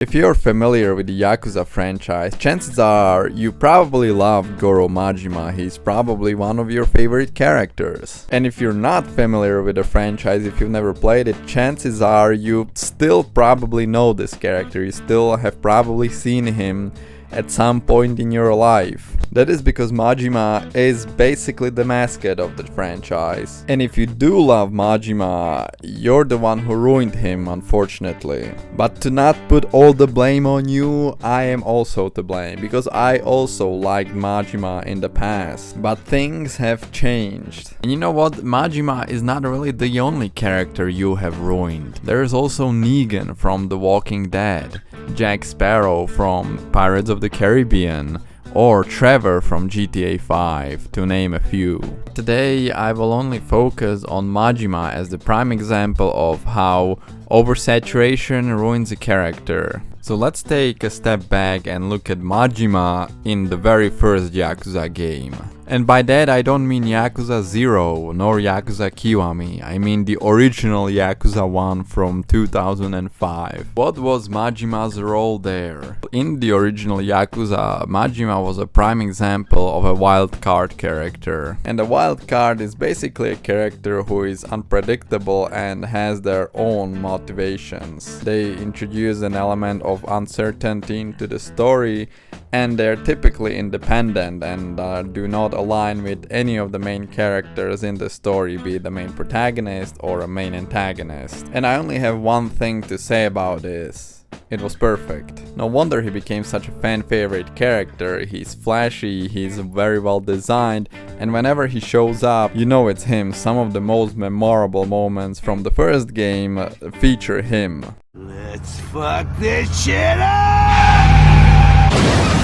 If you're familiar with the Yakuza franchise, chances are you probably love Goro Majima. He's probably one of your favorite characters. And if you're not familiar with the franchise, if you've never played it, chances are you still probably know this character. You still have probably seen him at some point in your life. That is because Majima is basically the mascot of the franchise. And if you do love Majima, you're the one who ruined him, unfortunately. But to not put all the blame on you, I am also to blame, because I also liked Majima in the past. But things have changed. And you know what? Majima is not really the only character you have ruined. There's also Negan from The Walking Dead, Jack Sparrow from Pirates of the Caribbean, or Trevor from GTA 5, to name a few. Today I will only focus on Majima as the prime example of how oversaturation ruins a character. So let's take a step back and look at Majima in the very first Yakuza game. And by that I don't mean Yakuza Zero nor Yakuza Kiwami, I mean the original Yakuza 1 from 2005. What was Majima's role there? In the original Yakuza, Majima was a prime example of a wildcard character. And a wildcard is basically a character who is unpredictable and has their own motivations. They introduce an element of uncertainty into the story, and they're typically independent and do not align with any of the main characters in the story, be it the main protagonist or a main antagonist. And I only have one thing to say about this. It was perfect. No wonder he became such a fan favorite character. He's flashy, he's very well designed, and whenever he shows up, you know it's him. Some of the most memorable moments from the first game feature him. Let's fuck this shit up!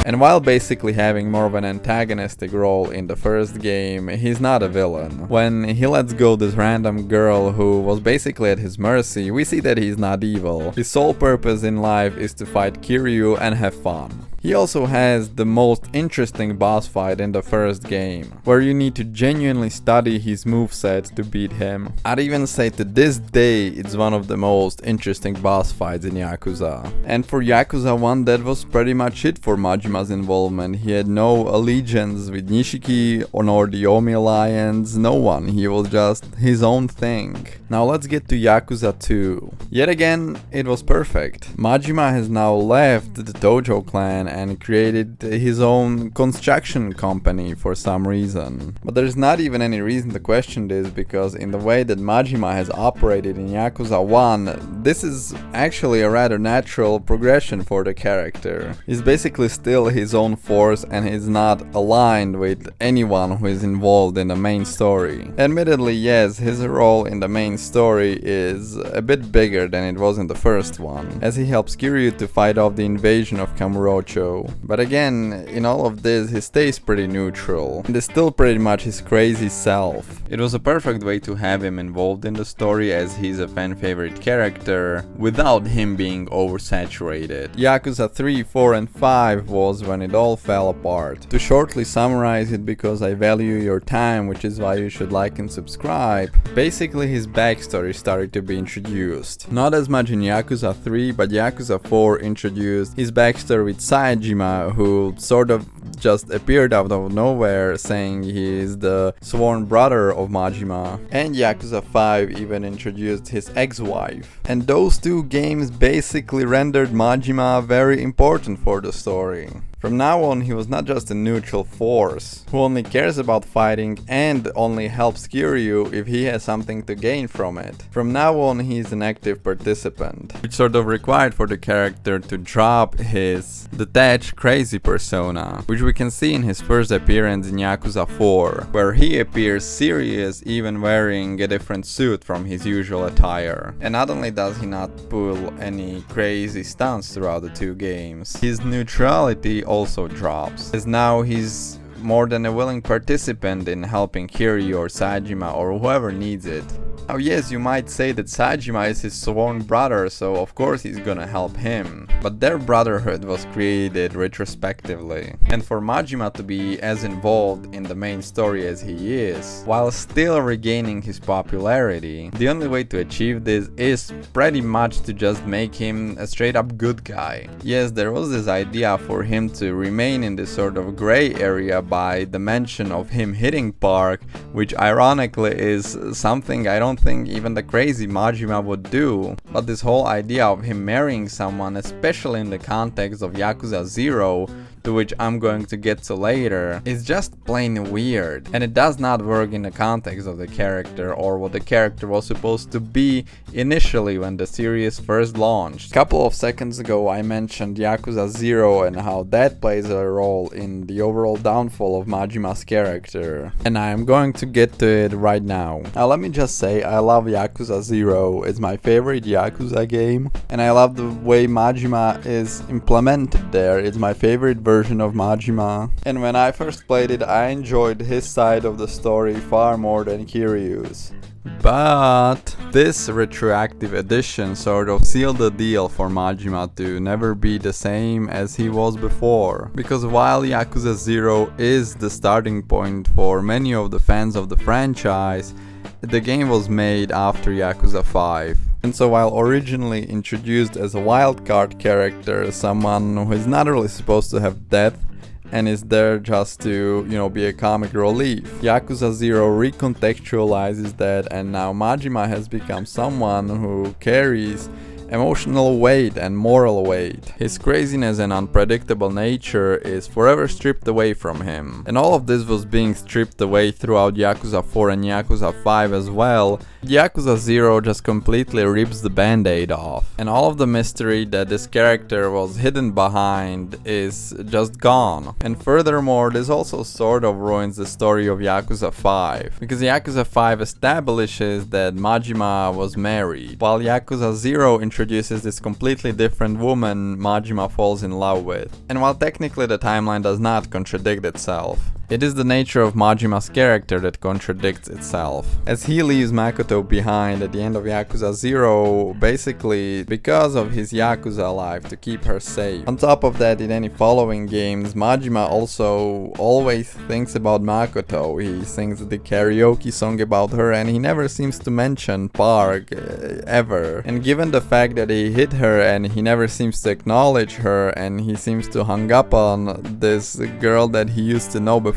And while basically having more of an antagonistic role in the first game, he's not a villain. When he lets go this random girl who was basically at his mercy, we see that he's not evil. His sole purpose in life is to fight Kiryu and have fun. He also has the most interesting boss fight in the first game, where you need to genuinely study his moveset to beat him. I'd even say to this day it's one of the most interesting boss fights in Yakuza. And for Yakuza 1, that was pretty much it for Majima's involvement. He had no allegiance with Nishiki or nor the Omi Alliance, no one. He was just his own thing. Now let's get to Yakuza 2. Yet again, it was perfect. Majima has now left the Dojo clan and created his own construction company for some reason. But there's not even any reason to question this, because in the way that Majima has operated in Yakuza 1, this is actually a rather natural progression for the character. He's basically still his own force and he's not aligned with anyone who is involved in the main story. Admittedly, yes, his role in the main story is a bit bigger than it was in the first one, as he helps Kiryu to fight off the invasion of Kamurocho. But again, in all of this, he stays pretty neutral and is still pretty much his crazy self. It was a perfect way to have him involved in the story, as he's a fan favorite character without him being oversaturated. Yakuza 3, 4 and 5 was when it all fell apart. To shortly summarize it, because I value your time, which is why you should like and subscribe, basically his backstory started to be introduced. Not as much in Yakuza 3, but Yakuza 4 introduced his backstory with Saejima, who sort of just appeared out of nowhere, saying he is the sworn brother of Majima. And Yakuza 5 even introduced his ex-wife. And those two games basically rendered Majima very important for the story. From now on, he was not just a neutral force who only cares about fighting and only helps Kiryu if he has something to gain from it. From now on, he is an active participant, which sort of required for the character to drop his detached crazy persona, which we can see in his first appearance in Yakuza 4, where he appears serious even wearing a different suit from his usual attire. And not only does he not pull any crazy stunts throughout the two games, his neutrality also drops, as now he's more than a willing participant in helping Kiryu or Saejima or whoever needs it. Now yes, you might say that Sajima is his sworn brother, so of course he's gonna help him. But their brotherhood was created retrospectively. And for Majima to be as involved in the main story as he is, while still regaining his popularity, the only way to achieve this is pretty much to just make him a straight up good guy. Yes, there was this idea for him to remain in this sort of gray area by the mention of him hitting Park, which ironically is something I don't think even the crazy Majima would do. But this whole idea of him marrying someone, especially in the context of Yakuza 0, to which I'm going to get to later, is just plain weird, and it does not work in the context of the character or what the character was supposed to be initially when the series first launched. A couple of seconds ago I mentioned Yakuza 0 and how that plays a role in the overall downfall of Majima's character, and I am going to get to it right now. Now let me just say, I love Yakuza 0, it's my favorite Yakuza game, and I love the way Majima is implemented there. It's my favorite version of Majima, and when I first played it I enjoyed his side of the story far more than Kiryu's. But this retroactive edition sort of sealed the deal for Majima to never be the same as he was before. Because while Yakuza 0 is the starting point for many of the fans of the franchise, the game was made after Yakuza 5. And so while originally introduced as a wildcard character, someone who is not really supposed to have depth and is there just to, be a comic relief, Yakuza 0 recontextualizes that, and now Majima has become someone who carries emotional weight and moral weight. His craziness and unpredictable nature is forever stripped away from him. And all of this was being stripped away throughout Yakuza 4 and Yakuza 5 as well. Yakuza 0 just completely rips the band-aid off. And all of the mystery that this character was hidden behind is just gone. And furthermore, this also sort of ruins the story of Yakuza 5. Because Yakuza 5 establishes that Majima was married, while Yakuza 0 introduces this completely different woman Majima falls in love with. And while technically the timeline does not contradict itself, it is the nature of Majima's character that contradicts itself, as he leaves Makoto behind at the end of Yakuza 0 basically because of his Yakuza life to keep her safe. On top of that, in any following games, Majima also always thinks about Makoto. He sings the karaoke song about her and he never seems to mention Park ever. And given the fact that he hit her and he never seems to acknowledge her and he seems to hung up on this girl that he used to know before,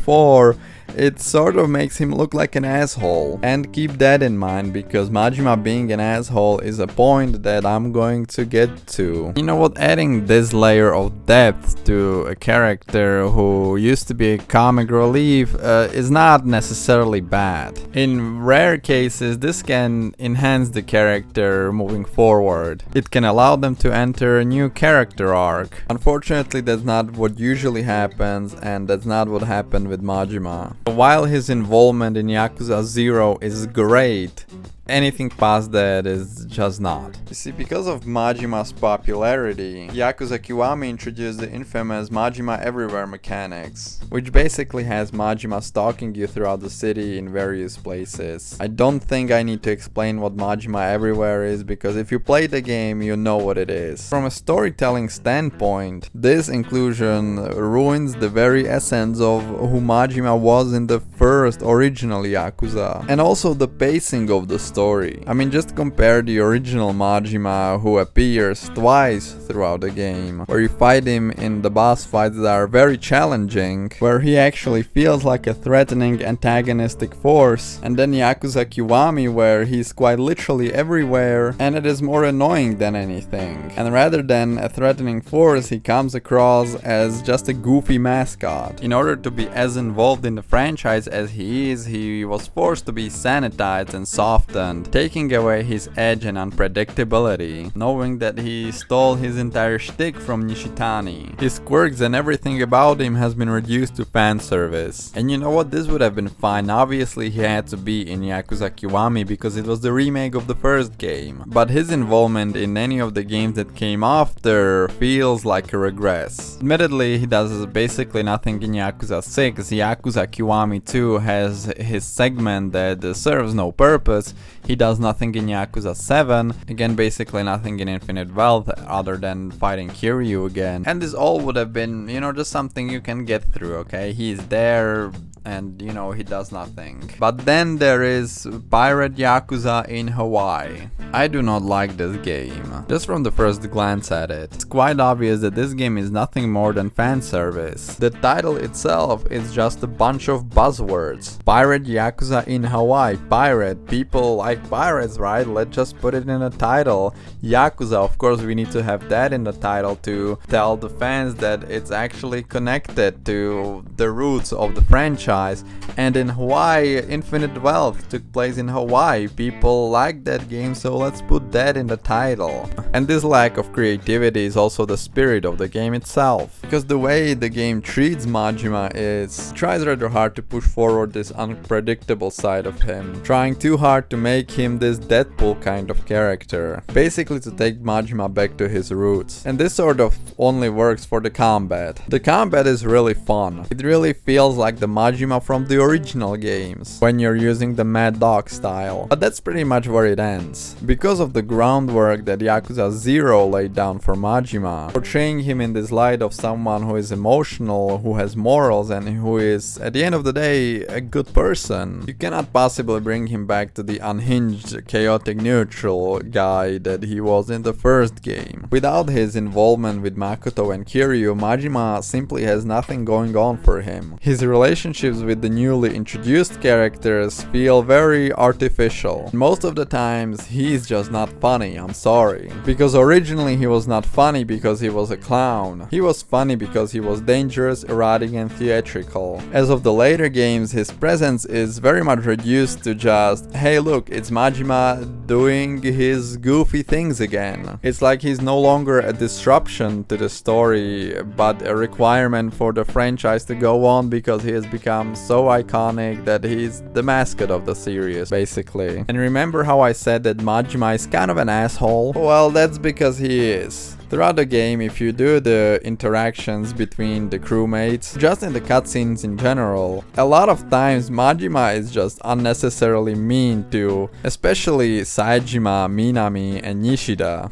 it sort of makes him look like an asshole. And keep that in mind, because Majima being an asshole is a point that I'm going to get to. You know what, adding this layer of depth to a character who used to be a comic relief is not necessarily bad. In rare cases, this can enhance the character moving forward. It can allow them to enter a new character arc. Unfortunately, that's not what usually happens, and that's not what happened with Majima. While his involvement in Yakuza 0 is great, anything past that is just not. You see, because of Majima's popularity, Yakuza Kiwami introduced the infamous Majima Everywhere mechanics, which basically has Majima stalking you throughout the city in various places. I don't think I need to explain what Majima Everywhere is, because if you play the game, you know what it is. From a storytelling standpoint, this inclusion ruins the very essence of who Majima was in the first original Yakuza, and also the pacing of the story. I mean, just compare the original Majima, who appears twice throughout the game, where you fight him in the boss fights that are very challenging, where he actually feels like a threatening antagonistic force, and then Yakuza Kiwami, where he's quite literally everywhere and it is more annoying than anything. And rather than a threatening force, he comes across as just a goofy mascot. In order to be as involved in the franchise as he is, he was forced to be sanitized and softened, taking away his edge and unpredictability, knowing that he stole his entire shtick from Nishitani. His quirks and everything about him has been reduced to fan service. And you know what, this would have been fine. Obviously he had to be in Yakuza Kiwami because it was the remake of the first game, but his involvement in any of the games that came after feels like a regress. Admittedly, he does basically nothing in Yakuza 6. Yakuza Kiwami 2 has his segment that serves no purpose. He does nothing in Yakuza 7, again basically nothing in Infinite Wealth other than fighting Kiryu again. And this all would have been, you know, just something you can get through, okay? He's there and, you know, he does nothing. But then there is Pirate Yakuza in Hawaii. I do not like this game. Just from the first glance at it, it's quite obvious that this game is nothing more than fan service. The title itself is just a bunch of buzzwords. Pirate Yakuza in Hawaii. Pirate. People like pirates, right? Let's just put it in a title. Yakuza, of course we need to have that in the title to tell the fans that it's actually connected to the roots of the franchise. And in Hawaii, Infinite Wealth took place in Hawaii. People like that game, so let's put that in the title. And this lack of creativity is also the spirit of the game itself. Because the way the game treats Majima is, tries rather hard to push forward this unpredictable side of him, trying too hard to make him this Deadpool kind of character. Basically to take Majima back to his roots. And this sort of only works for the combat. The combat is really fun. It really feels like the Majima from the original games, when you're using the Mad Dog style. But that's pretty much where it ends. Because of the groundwork that Yakuza Zero laid down for Majima, portraying him in this light of someone who is emotional, who has morals, and who is, at the end of the day, a good person, you cannot possibly bring him back to the unhinged, chaotic neutral guy that he was in the first game. Without his involvement with Makoto and Kiryu, Majima simply has nothing going on for him. His relationships with the newly introduced characters feel very artificial. Most of the times he's just not funny, I'm sorry. Because originally he was not funny because he was a clown. He was funny because he was dangerous, erotic and theatrical. As of the later games, his presence is very much reduced to just, hey look, it's Majima doing his goofy things again. It's like he's no longer a disruption to the story, but a requirement for the franchise to go on because he has become so iconic that he's the mascot of the series, basically. And remember how I said that Majima is kind of an asshole? Well, that's because he is. Throughout the game, if you do the interactions between the crewmates, just in the cutscenes in general, a lot of times Majima is just unnecessarily mean to, especially Saejima, Minami, and Nishida.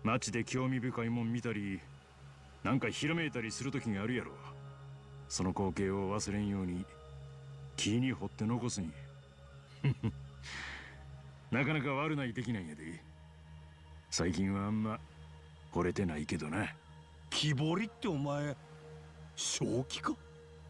街で興味深いもん見たり、なんかひらめいたりする時があるやろ。その光景を忘れんように木に掘って残すんや。なかなか悪ないできないんやで。最近はあんま惚れてないけどな。木彫りってお前、正気か？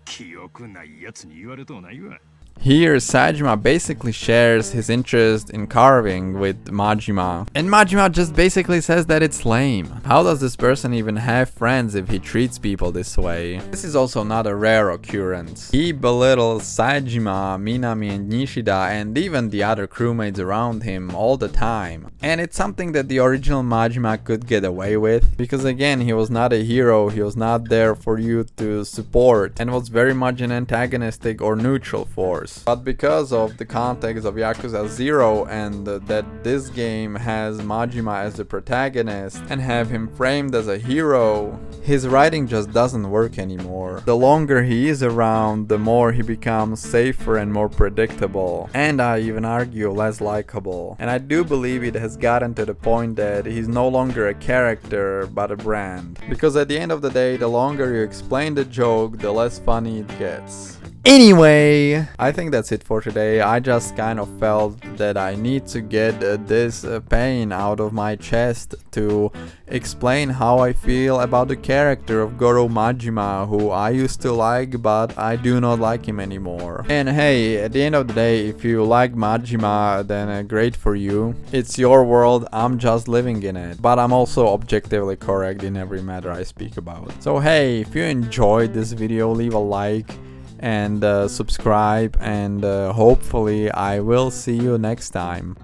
記憶ないやつに言われとうないわ。 Here, Saejima basically shares his interest in carving with Majima. And Majima just basically says that it's lame. How does this person even have friends if he treats people this way? This is also not a rare occurrence. He belittles Saejima, Minami and Nishida and even the other crewmates around him all the time. And it's something that the original Majima could get away with. Because again, he was not a hero, he was not there for you to support and was very much an antagonistic or neutral force. But because of the context of Yakuza Zero and that this game has Majima as the protagonist and have him framed as a hero, his writing just doesn't work anymore. The longer he is around, the more he becomes safer and more predictable. And I even argue less likable. And I do believe it has gotten to the point that he's no longer a character but a brand. Because at the end of the day, the longer you explain the joke, the less funny it gets. Anyway, I think that's it for today. I just kind of felt that I need to get this pain out of my chest to explain how I feel about the character of Goro Majima, who I used to like, but I do not like him anymore. And hey, at the end of the day, if you like Majima, then great for you. It's your world, I'm just living in it. But I'm also objectively correct in every matter I speak about. So hey, if you enjoyed this video, leave a like and subscribe, and hopefully I will see you next time.